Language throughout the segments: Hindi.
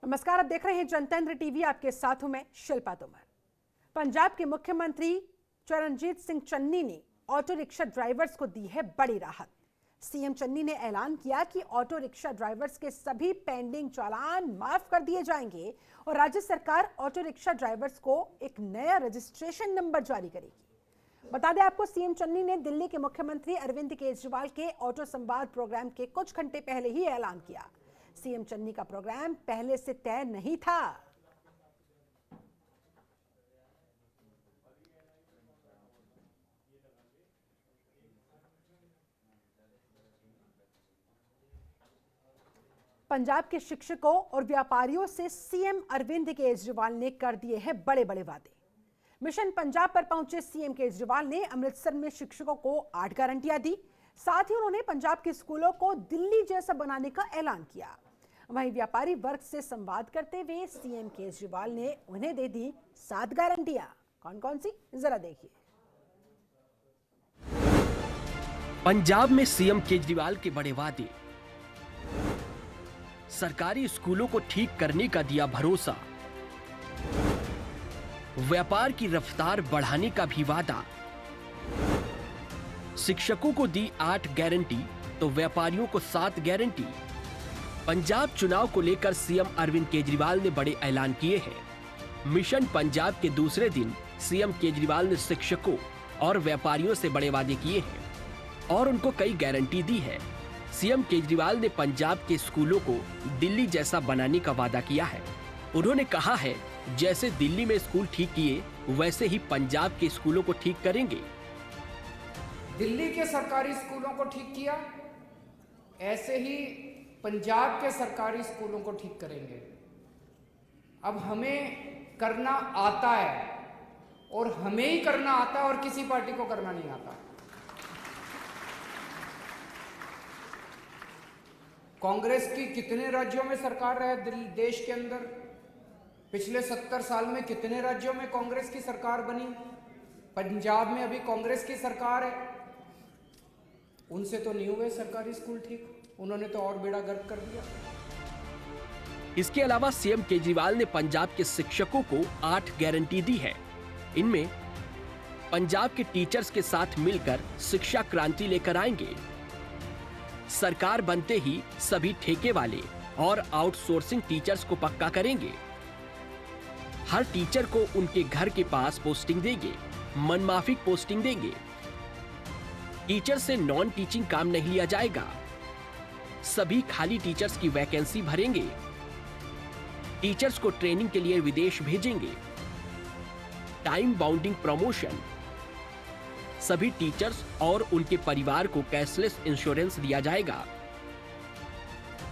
नमस्कार, आप देख रहे हैं जनतंत्र टीवी। आपके साथ हूं मैं शिल्पा तोमर। पंजाब के मुख्यमंत्री चरणजीत सिंह चन्नी ने ऑटो रिक्शा ड्राइवर्स को दी है बड़ी राहत। सीएम चन्नी ने ऐलान किया कि ऑटो रिक्शा ड्राइवर्स के सभी पेंडिंग चालान माफ कर दिए जाएंगे और राज्य सरकार ऑटो रिक्शा ड्राइवर्स को एक नया रजिस्ट्रेशन नंबर जारी करेगी। बता दें आपको, सीएम चन्नी ने दिल्ली के मुख्यमंत्री अरविंद केजरीवाल के ऑटो संवाद प्रोग्राम के कुछ घंटे पहले ही ऐलान किया। सीएम चन्नी का प्रोग्राम पहले से तय नहीं था। पंजाब के शिक्षकों और व्यापारियों से सीएम अरविंद केजरीवाल ने कर दिए हैं बड़े बड़े वादे। मिशन पंजाब पर पहुंचे सीएम केजरीवाल ने अमृतसर में शिक्षकों को 8 गारंटियां दी। साथ ही उन्होंने पंजाब के स्कूलों को दिल्ली जैसा बनाने का ऐलान किया। वहीं व्यापारी वर्ग से संवाद करते हुए सीएम केजरीवाल ने उन्हें दे दी 7 गारंटियां। कौन कौन सी, जरा देखिए। पंजाब में सीएम केजरीवाल के बड़े वादे। सरकारी स्कूलों को ठीक करने का दिया भरोसा। व्यापार की रफ्तार बढ़ाने का भी वादा। शिक्षकों को दी 8 गारंटी तो व्यापारियों को 7 गारंटी। पंजाब चुनाव को लेकर सीएम अरविंद केजरीवाल ने बड़े ऐलान किए हैं। मिशन पंजाब के दूसरे दिन सीएम केजरीवाल ने शिक्षकों और व्यापारियों से बड़े वादे किए हैं और उनको कई गारंटी दी है। सीएम केजरीवाल ने पंजाब के स्कूलों को दिल्ली जैसा बनाने का वादा किया है। उन्होंने कहा है, जैसे दिल्ली में स्कूल ठीक किए वैसे ही पंजाब के स्कूलों को ठीक करेंगे। दिल्ली के सरकारी स्कूलों को ठीक किया, ऐसे ही पंजाब के सरकारी स्कूलों को ठीक करेंगे। अब हमें करना आता है और हमें ही करना आता है और किसी पार्टी को करना नहीं आता। कांग्रेस की कितने राज्यों में सरकार है देश के अंदर? पिछले 70 साल में कितने राज्यों में कांग्रेस की सरकार बनी? पंजाब में अभी कांग्रेस की सरकार है, उनसे तो नहीं हुए सरकारी स्कूल ठीक, उन्होंने तो और बेड़ा गर्क कर दिया। इसके अलावा सीएम केजरीवाल ने पंजाब के शिक्षकों को 8 गारंटी दी है। इनमें पंजाब के टीचर्स के साथ मिलकर शिक्षा क्रांति लेकर आएंगे। सरकार बनते ही सभी ठेके वाले और आउटसोर्सिंग टीचर्स को पक्का करेंगे। हर टीचर को उनके घर के पास पोस्टिंग देंगे, मनमाफिक पोस्टिंग देंगे। टीचर से नॉन टीचिंग काम नहीं लिया जाएगा। सभी खाली टीचर्स की वैकेंसी भरेंगे। टीचर्स को ट्रेनिंग के लिए विदेश भेजेंगे। Time bounding promotion. सभी टीचर्स और उनके परिवार को कैशलेस इंश्योरेंस दिया जाएगा।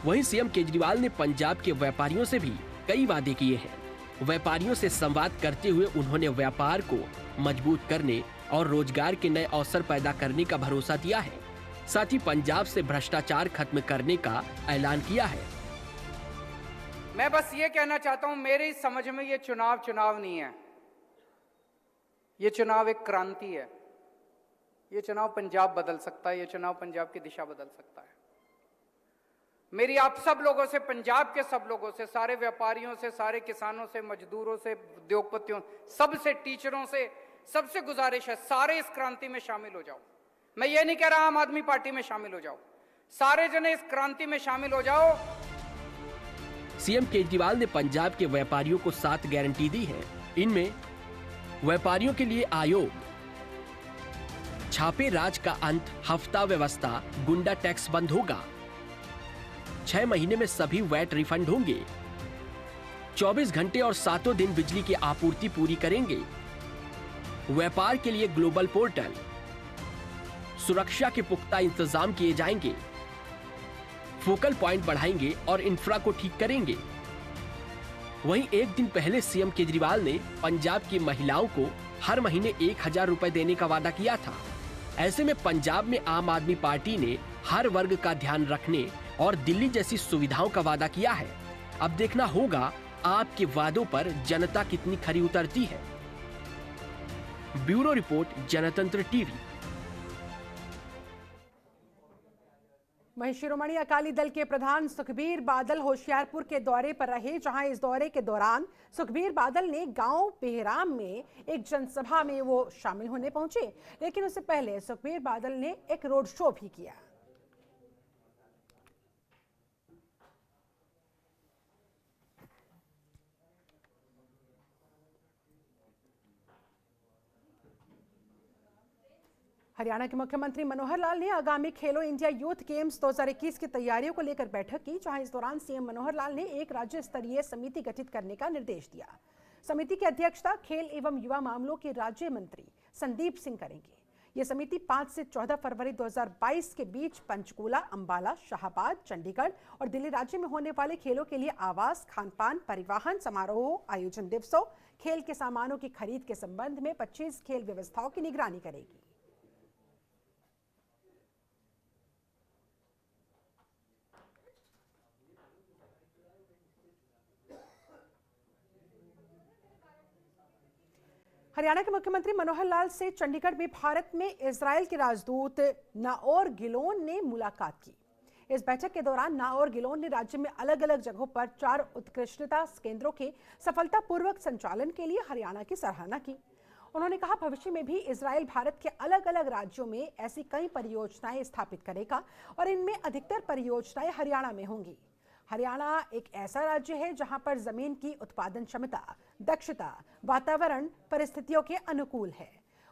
वहीं सीएम केजरीवाल ने पंजाब के व्यापारियों से भी कई वादे किए हैं। व्यापारियों से संवाद करते हुए उन्होंने व्यापार को मजबूत करने और रोजगार के नए अवसर पैदा करने का भरोसा दिया है। साथ ही पंजाब से भ्रष्टाचार खत्म करने का ऐलान किया है। मैं बस ये कहना चाहता हूं, मेरी समझ में ये चुनाव नहीं है, ये चुनाव एक क्रांति है। ये चुनाव पंजाब बदल सकता है, ये चुनाव पंजाब की दिशा बदल सकता है। मेरी आप सब लोगों से, पंजाब के सब लोगों से, सारे व्यापारियों से, सारे किसानों से, मजदूरों से, उद्योगपतियों, सबसे, टीचरों से, सबसे गुजारिश है, सारे इस क्रांति में शामिल हो जाओ। मैं ये नहीं कह रहा आम आदमी पार्टी में शामिल हो जाओ, सारे जने इस क्रांति में शामिल हो जाओ। सीएम केजरीवाल ने पंजाब के व्यापारियों को 7 गारंटी दी है। इनमें व्यापारियों के लिए आयोग, छापे राज का अंत, हफ्ता व्यवस्था, गुंडा टैक्स बंद होगा। 6 महीने में सभी वैट रिफंड होंगे। 24 घंटे और 7 दिन बिजली की आपूर्ति पूरी करेंगे। व्यापार के लिए ग्लोबल पोर्टल, सुरक्षा के पुख्ता इंतजाम किए जाएंगे। फोकल पॉइंट बढ़ाएंगे और इंफ्रा को ठीक करेंगे। वहीं एक दिन पहले सीएम केजरीवाल ने पंजाब की महिलाओं को हर महीने 1000 रुपए देने का वादा किया था। ऐसे में पंजाब में आम आदमी पार्टी ने हर वर्ग का ध्यान रखने और दिल्ली जैसी सुविधाओं का वादा किया है। अब देखना होगा आपके वादों पर जनता कितनी खरी उतरती है। ब्यूरो रिपोर्ट, जनतंत्र टीवी। वहीं शिरोमणि अकाली दल के प्रधान सुखबीर बादल होशियारपुर के दौरे पर रहे, जहां इस दौरे के दौरान सुखबीर बादल ने गांव बेहराम में एक जनसभा में वो शामिल होने पहुंचे, लेकिन उससे पहले सुखबीर बादल ने एक रोड शो भी किया। हरियाणा के मुख्यमंत्री मनोहर लाल ने आगामी खेलो इंडिया यूथ गेम्स 2021 की तैयारियों को लेकर बैठक की, जहां इस दौरान सीएम मनोहर लाल ने एक राज्य स्तरीय समिति गठित करने का निर्देश दिया। समिति की अध्यक्षता खेल एवं युवा मामलों के राज्य मंत्री संदीप सिंह करेंगे। यह समिति 5 से 14 फरवरी 2022 के बीच पंचकूला, अंबाला, शाहबाद, चंडीगढ़ और दिल्ली राज्य में होने वाले खेलों के लिए आवास, खानपान, परिवहन, समारोह, आयोजन दिवसों, खेल के सामानों की खरीद के संबंध में 25 खेल व्यवस्थाओं की निगरानी करेगी। हरियाणा के मुख्यमंत्री मनोहर लाल से चंडीगढ़ में भारत में इजरायल के राजदूत नाओर गिलोन ने मुलाकात की। इस बैठक के दौरान नाओर गिलोन ने राज्य में अलग अलग जगहों पर 4 उत्कृष्टता केंद्रों के सफलतापूर्वक संचालन के लिए हरियाणा की सराहना की। उन्होंने कहा, भविष्य में भी इजरायल भारत के अलग अलग राज्यों में ऐसी कई परियोजनाएं स्थापित करेगा और इनमें अधिकतर परियोजनाएं हरियाणा में होंगी। हरियाणा एक ऐसा राज्य है जहां पर जमीन की उत्पादन क्षमता, दक्षता, वातावरण परिस्थितियों के अनुकूल है।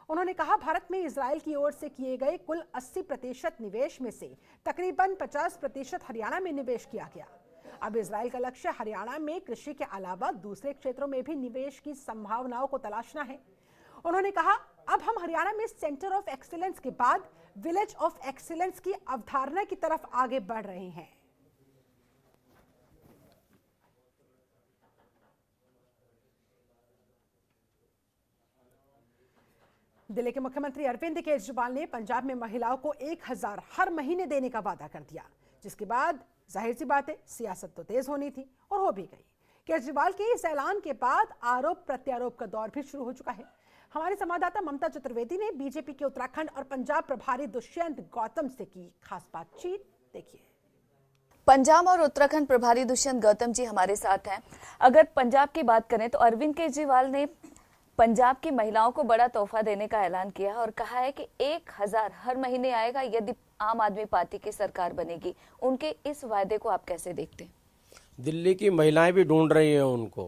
उन्होंने कहा, भारत में इजरायल की ओर से किए गए कुल 80% निवेश में से तकरीबन 50% हरियाणा में निवेश किया गया। अब इजरायल का लक्ष्य हरियाणा में कृषि के अलावा दूसरे क्षेत्रों में भी निवेश की संभावनाओं को तलाशना है। उन्होंने कहा, अब हम हरियाणा में सेंटर ऑफ एक्सीलेंस के बाद विलेज ऑफ एक्सीलेंस की अवधारणा की तरफ आगे बढ़ रहे हैं। दिल्ली के मुख्यमंत्री अरविंद केजरीवाल ने पंजाब में महिलाओं को 1000 हर महीने देने का वादा कर दिया, जिसके बाद जाहिर सी बात है सियासत तो तेज होनी थी और हो भी गई। केजरीवाल के इस ऐलान के बाद आरोप प्रत्यारोप का दौर भी शुरू हो चुका है। हमारे संवाददाता ममता चतुर्वेदी ने बीजेपी के उत्तराखंड और पंजाब प्रभारी दुष्यंत गौतम से की खास बातचीत, देखिए। पंजाब और उत्तराखंड प्रभारी दुष्यंत गौतम जी हमारे साथ हैं। अगर पंजाब की बात करें तो अरविंद केजरीवाल ने पंजाब की महिलाओं को बड़ा तोहफा देने का ऐलान किया और कहा है कि 1000 हर महीने आएगा यदि आम आदमी पार्टी की सरकार बनेगी। उनके इस वायदे को आप कैसे देखते हैं? दिल्ली की महिलाएं भी ढूंढ रही हैं उनको,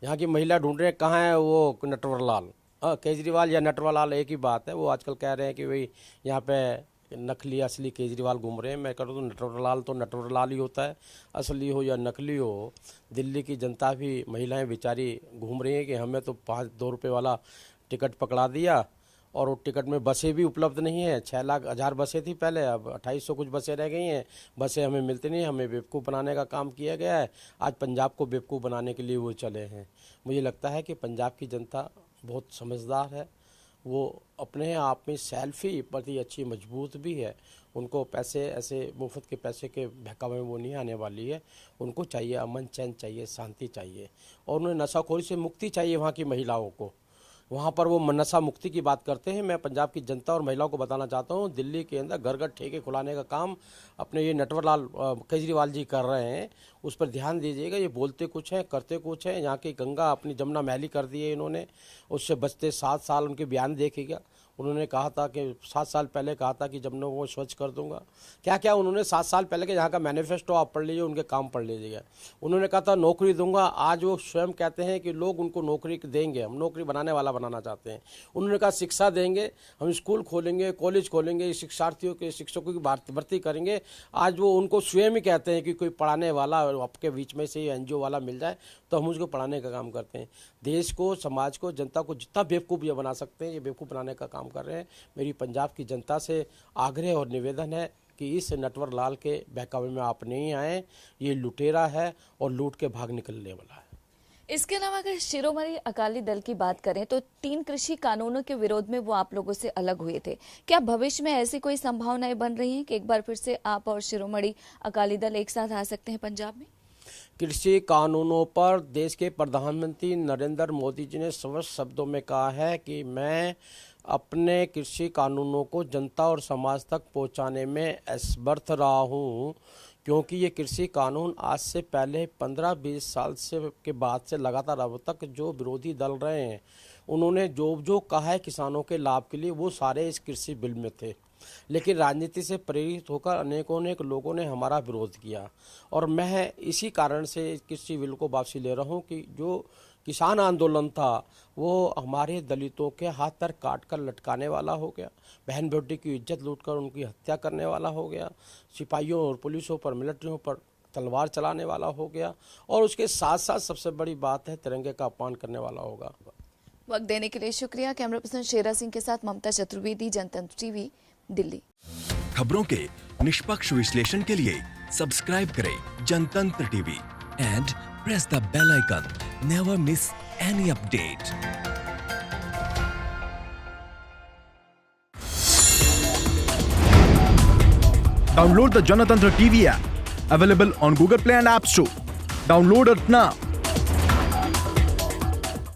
यहाँ की महिला ढूंढ रहे हैं कहाँ है वो नटवर लाल। केजरीवाल या नटवर लाल एक ही बात है। वो आजकल कह रहे हैं कि भाई यहाँ पे नकली असली केजरीवाल घूम रहे हैं। मैं कहता हूँ तो नटवर लाल ही होता है, असली हो या नकली हो। दिल्ली की जनता भी, महिलाएं बेचारी घूम रही हैं कि हमें तो 2 रुपये वाला टिकट पकड़ा दिया और वो टिकट में बसें भी उपलब्ध नहीं है। 6,00,000 बसें थी पहले, अब 2800 कुछ बसें रह गई हैं। बसें हमें मिलती नहीं, हमें बेवकूफ़ बनाने का काम किया गया है। आज पंजाब को बेवकूफ़ बनाने के लिए वो चले हैं। मुझे लगता है कि पंजाब की जनता बहुत समझदार है। वो अपने आप में सेल्फी प्रति अच्छी मजबूत भी है। उनको पैसे ऐसे मुफ्त के पैसे के बहकावे में वो नहीं आने वाली है। उनको चाहिए अमन चैन चाहिए, शांति चाहिए और उन्हें नशाखोरी से मुक्ति चाहिए। वहाँ की महिलाओं को वहाँ पर वो नशा मुक्ति की बात करते हैं। मैं पंजाब की जनता और महिलाओं को बताना चाहता हूँ, दिल्ली के अंदर घर घर ठेके खुलाने का काम अपने ये नटवरलाल केजरीवाल जी कर रहे हैं। उस पर ध्यान दीजिएगा। ये बोलते कुछ हैं, करते कुछ हैं। यहाँ की गंगा अपनी जमुना मैली कर दी है इन्होंने। उससे बचते 7 साल उनके बयान देखिएगा। उन्होंने कहा था कि 7 साल पहले कहा था कि जमुना को स्वच्छ कर दूंगा। क्या क्या उन्होंने 7 साल पहले के यहाँ का मैनिफेस्टो आप पढ़ लीजिए, उनके काम पढ़ लीजिएगा। उन्होंने कहा था नौकरी दूंगा। आज वो स्वयं कहते हैं कि लोग उनको नौकरी देंगे, हम नौकरी बनाने वाला बनाना चाहते हैं। उन्होंने कहा शिक्षा देंगे, हम स्कूल खोलेंगे, कॉलेज खोलेंगे, शिक्षार्थियों के शिक्षकों की भर्ती करेंगे। आज वो उनको स्वयं ही कहते हैं कि कोई पढ़ाने वाला आपके बीच में से NGO वाला मिल जाए तो हम उसको पढ़ाने का काम करते हैं। देश को, समाज को, जनता को जितना बेवकूफ़ ये बना सकते हैं, ये बेवकूफ़ बनाने का काम कर रहे हैं। मेरी पंजाब की जनता से आग्रह और निवेदन है कि इस नटवर लाल के बहकावे में आप नहीं आए। ये लुटेरा है और लूट के भाग निकलने वाला है। इसके अलावा अगर शिरोमणि अकाली दल की बात करें तो 3 कृषि कानूनों के विरोध में वो आप लोगों से अलग हुए थे। क्या भविष्य में ऐसी कोई संभावनाएं बन रही हैं कि एक बार फिर से आप और शिरोमणि अकाली दल एक साथ आ सकते हैं पंजाब में? कृषि कानूनों पर देश के प्रधानमंत्री नरेंद्र मोदी जी ने स्पष्ट शब्दों में कहा है कि मैं अपने कृषि कानूनों को जनता और समाज तक पहुंचाने में असमर्थ रहा हूं, क्योंकि ये कृषि कानून आज से पहले 15-20 साल से के बाद से लगातार अब तक जो विरोधी दल रहे हैं, उन्होंने जो कहा है किसानों के लाभ के लिए, वो सारे इस कृषि बिल में थे। लेकिन राजनीति से प्रेरित होकर अनेक लोगों ने हमारा विरोध किया, और मैं इसी कारण से इस कृषि बिल को वापसी ले रहा हूं कि जो किसान आंदोलन था वो हमारे दलितों के हाथ पैर काट कर लटकाने वाला हो गया, बहन बेटी की इज्जत लूटकर उनकी हत्या करने वाला हो गया, सिपाहियों और पुलिसों पर, मिलिट्रियों पर तलवार चलाने वाला हो गया, और उसके साथ साथ सबसे बड़ी बात है तिरंगे का अपमान करने वाला होगा। वक्त देने के लिए शुक्रिया। कैमरा पर्सन शेरा सिंह के साथ ममता चतुर्वेदी, जनतंत्र टीवी, दिल्ली। खबरों के निष्पक्ष विश्लेषण के लिए सब्सक्राइब करें Jantantra TV and press the bell icon. Never miss any update. Download the Janatantra TV app, available on Google Play and App Store. Download it now.